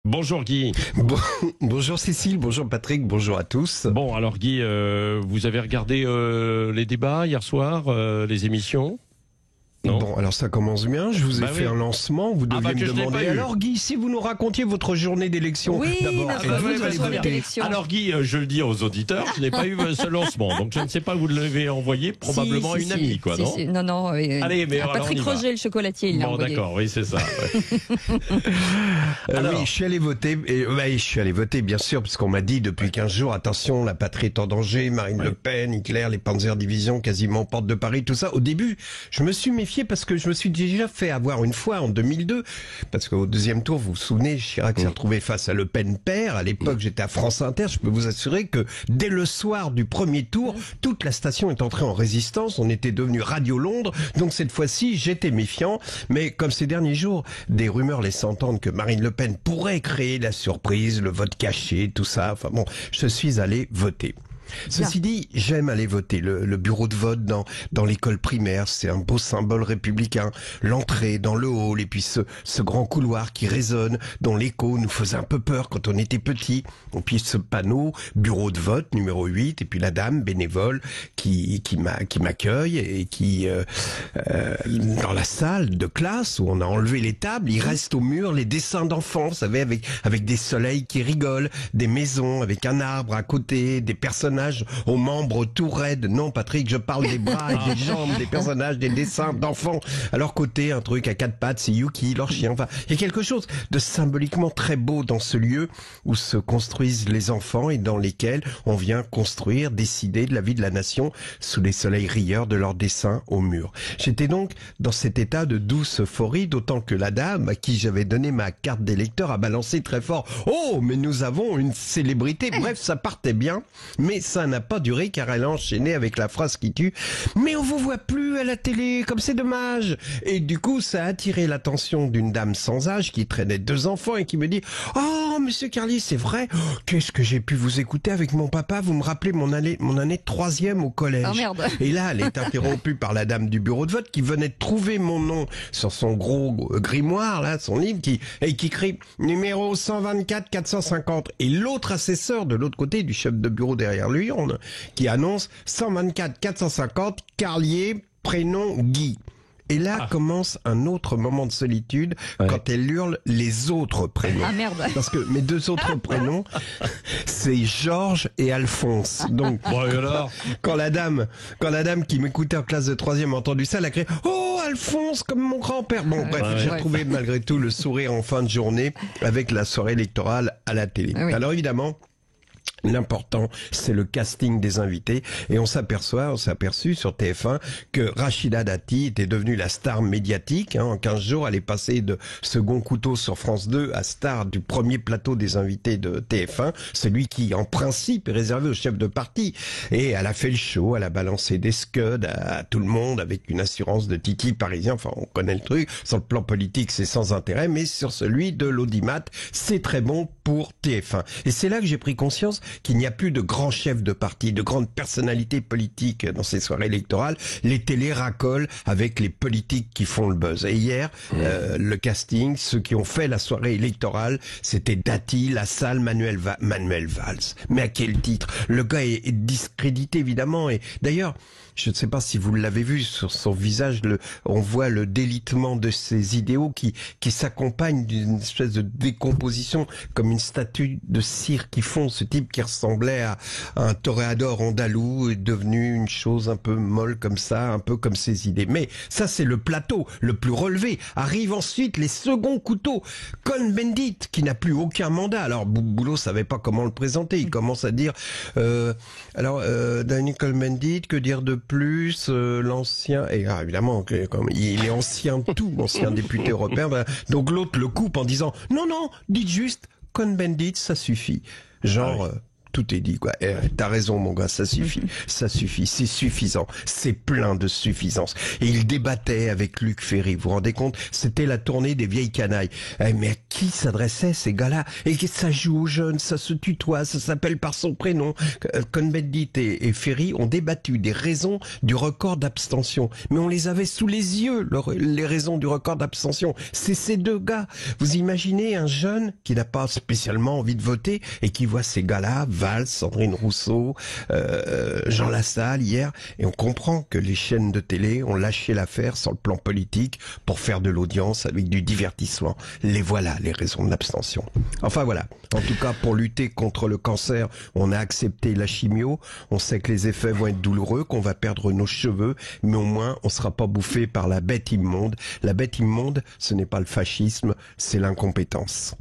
Bonjour Guy. Bonjour Cécile, bonjour Patrick, bonjour à tous. Bon, alors Guy, vous avez regardé les débats hier soir, les émissions ? Non. Bon, alors ça commence bien, je vous ai fait un lancement, vous deviez me demander. Alors Guy, si vous nous racontiez votre journée d'élection d'abord, Alors Guy, je le dis aux auditeurs, je n'ai pas eu ce lancement, donc je ne sais pas, vous l'avez envoyé probablement à une amie, quoi, non ? Non. Allez, mais Patrick Roger, le chocolatier, il l'a envoyé. Bon, d'accord, oui, c'est ça. Oui, je suis allé voter, bien sûr, parce qu'on m'a dit depuis 15 jours, attention, la patrie est en danger, Marine Le Pen, Hitler, les Panzer-Division, quasiment porte de Paris, tout ça. Au début, je me suis méfié parce que je me suis déjà fait avoir une fois en 2002, parce qu'au deuxième tour, vous vous souvenez, Chirac s'est retrouvé face à Le Pen père. À l'époque, j'étais à France Inter. Je peux vous assurer que dès le soir du premier tour, toute la station est entrée en résistance. On était devenu Radio Londres. Donc cette fois-ci, j'étais méfiant. Mais comme ces derniers jours, des rumeurs laissent entendre que Marine Le Pen pourrait créer la surprise, le vote caché, tout ça. Enfin bon, je suis allé voter. Ceci dit, j'aime aller voter. Le bureau de vote dans l'école primaire, c'est un beau symbole républicain. L'entrée dans le hall et puis ce grand couloir qui résonne, dont l'écho nous faisait un peu peur quand on était petit. Et puis ce panneau, bureau de vote numéro 8, et puis la dame bénévole qui m'accueille et qui, dans la salle de classe où on a enlevé les tables, il reste au mur les dessins d'enfants, vous savez, avec des soleils qui rigolent, des maisons avec un arbre à côté, des personnages aux membres tout raides. Non, Patrick, je parle des bras et des jambes, des personnages, des dessins d'enfants. À leur côté, un truc à 4 pattes, c'est Yuki, leur chien. Enfin, il y a quelque chose de symboliquement très beau dans ce lieu où se construisent les enfants et dans lesquels on vient construire, décider de la vie de la nation sous les soleils rieurs de leurs dessins au mur. J'étais donc dans cet état de douce euphorie, d'autant que la dame à qui j'avais donné ma carte d'électeur a balancé très fort. Oh, mais nous avons une célébrité. Bref, ça partait bien, mais ça n'a pas duré car elle a enchaîné avec la phrase qui tue. Mais on vous voit plus à la télé, comme c'est dommage. Et du coup, ça a attiré l'attention d'une dame sans âge qui traînait 2 enfants et qui me dit: oh, monsieur Carly, c'est vrai. Oh, qu'est-ce que j'ai pu vous écouter avec mon papa. Vous me rappelez mon année de 3e au collège. Oh merde. Et là, elle est interrompue par la dame du bureau de vote qui venait de trouver mon nom sur son gros grimoire, là, son livre, et qui crie numéro 124 450. Et l'autre assesseur de l'autre côté du chef de bureau derrière lui, qui annonce 124 450 Carlier, prénom Guy. Et là commence un autre moment de solitude quand elle hurle les autres prénoms. Ah merde. Parce que mes 2 autres prénoms, c'est Georges et Alphonse. Donc, quand la dame qui m'écoutait en classe de 3e a entendu ça, elle a crié: oh, Alphonse, comme mon grand-père. Bon, bref, j'ai retrouvé malgré tout le sourire en fin de journée avec la soirée électorale à la télé. Alors évidemment, l'important, c'est le casting des invités. Et on s'est aperçu sur TF1 que Rachida Dati était devenue la star médiatique. En 15 jours, elle est passée de second couteau sur France 2 à star du premier plateau des invités de TF1. Celui qui, en principe, est réservé aux chefs de parti. Et elle a fait le show, elle a balancé des scuds à tout le monde avec une assurance de Titi parisien. Enfin, on connaît le truc. Sur le plan politique, c'est sans intérêt. Mais sur celui de l'audimat, c'est très bon pour TF1. Et c'est là que j'ai pris conscience qu'il n'y a plus de grands chefs de parti, de grandes personnalités politiques dans ces soirées électorales. Les télés racolent avec les politiques qui font le buzz. Et hier, le casting, ceux qui ont fait la soirée électorale, c'était Dati, Lassalle, Manuel Valls. Mais à quel titre? Le gars est discrédité, évidemment. Et d'ailleurs, je ne sais pas si vous l'avez vu sur son visage, on voit le délitement de ses idéaux qui s'accompagne d'une espèce de décomposition, comme une statue de cire qui fond. Ce type qui ressemblait à un toréador andalou est devenu une chose un peu molle comme ça, un peu comme ses idées. Mais ça, c'est le plateau le plus relevé. Arrivent ensuite les seconds couteaux. Cohn-Bendit, qui n'a plus aucun mandat. Alors, Boulot savait pas comment le présenter. Il commence à dire, Daniel Cohn-Bendit, que dire de plus, l'ancien, et évidemment, comme il est ancien tout, ancien député européen, donc l'autre le coupe en disant, non, dites juste, Cohn-Bendit, ça suffit. Genre, tout est dit, quoi. T'as raison, mon gars, ça suffit. Ça suffit. C'est suffisant. C'est plein de suffisance. Et il débattait avec Luc Ferry. Vous vous rendez compte? C'était la tournée des vieilles canailles. Mais à qui s'adressaient ces gars-là? Et ça joue aux jeunes, ça se tutoie, ça s'appelle par son prénom. Cohn-Bendit et Ferry ont débattu des raisons du record d'abstention. Mais on les avait sous les yeux, les raisons du record d'abstention. C'est ces deux gars. Vous imaginez un jeune qui n'a pas spécialement envie de voter et qui voit ces gars-là, Valls, Sandrine Rousseau, Jean Lassalle hier, et on comprend que les chaînes de télé ont lâché l'affaire sur le plan politique pour faire de l'audience avec du divertissement. Les voilà, les raisons de l'abstention. Enfin voilà. En tout cas, pour lutter contre le cancer, on a accepté la chimio. On sait que les effets vont être douloureux, qu'on va perdre nos cheveux, mais au moins, on sera pas bouffé par la bête immonde. La bête immonde, ce n'est pas le fascisme, c'est l'incompétence.